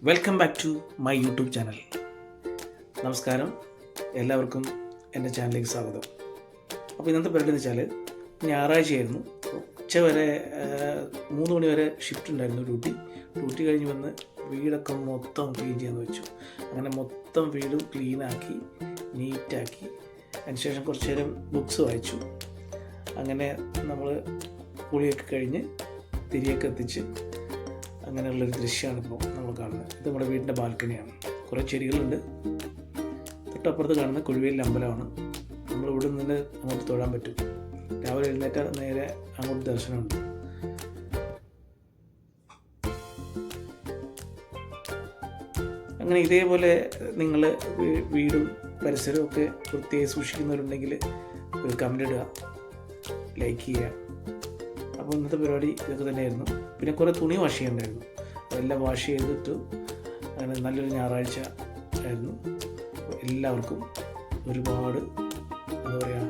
Welcome back to my YouTube channel. നമസ്കാരം, എല്ലാവർക്കും എൻ്റെ ചാനലിലേക്ക് സ്വാഗതം. അപ്പോൾ ഇന്നത്തെ പരിപാടി എന്ന് വെച്ചാൽ ഞായറാഴ്ചയായിരുന്നു. ഉച്ച വരെ 3 മണി വരെ ഷിഫ്റ്റ് ഉണ്ടായിരുന്നു ഡ്യൂട്ടി കഴിഞ്ഞ് വന്ന് വീടൊക്കെ മൊത്തം ക്ലീൻ ചെയ്യാമെന്ന് വെച്ചു. അങ്ങനെ മൊത്തം വീടും ക്ലീനാക്കി നീറ്റാക്കി അതിനുശേഷം കുറച്ച് നേരം ബുക്സ് വായിച്ചു. അങ്ങനെ നമ്മൾ കുളിയൊക്കെ കഴിഞ്ഞ് തിരിയൊക്കെ എത്തിച്ച് അങ്ങനെയുള്ളൊരു ദൃശ്യമാണ് ഇപ്പോൾ നമ്മൾ കാണുന്നത്. ഇത് നമ്മുടെ വീടിൻ്റെ ബാൽക്കണിയാണ്. കുറേ ചെടികളുണ്ട്. തൊട്ടപ്പുറത്ത് കാണുന്ന കുഴുവേലിൽ അമ്പലമാണ്. നമ്മളിവിടെ നിന്ന് അങ്ങോട്ട് തൊഴാൻ പറ്റും. രാവിലെ എഴുന്നേറ്റാൽ നേരെ അങ്ങോട്ട് ദർശനമുണ്ട്. അങ്ങനെ ഇതേപോലെ നിങ്ങൾ വീടും പരിസരവും ഒക്കെ വൃത്തിയായി സൂക്ഷിക്കുന്നവരുണ്ടെങ്കിൽ ഒരു കമൻ്റ് ഇടുക, ലൈക്ക് ചെയ്യുക. അപ്പോൾ ഇന്നത്തെ പരിപാടി ഇതൊക്കെ തന്നെയായിരുന്നു. പിന്നെ കുറേ തുണി വാഷ് ചെയ്യണ്ടായിരുന്നു. അതെല്ലാം വാഷ് ചെയ്തിട്ട് അങ്ങനെ നല്ലൊരു ഞായറാഴ്ച ആയിരുന്നു. എല്ലാവർക്കും ഒരുപാട് എന്താ പറയുക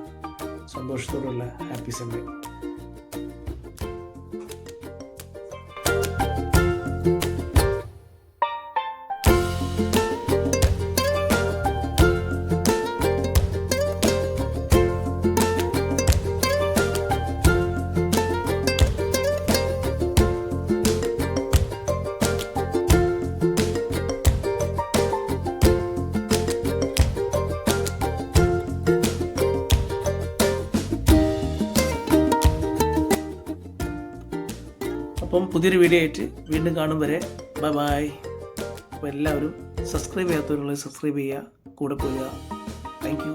സന്തോഷത്തോടുള്ള ഹാപ്പി സൺഡേ. അപ്പം പുതിയൊരു വീഡിയോ ആയിട്ട് വീണ്ടും കാണും വരെ ബൈ. അപ്പോൾ എല്ലാവരും സബ്സ്ക്രൈബ് ചെയ്യാത്തവരുള്ളത് സബ്സ്ക്രൈബ് ചെയ്യുക, കൂടെ പോവുക. Thank you.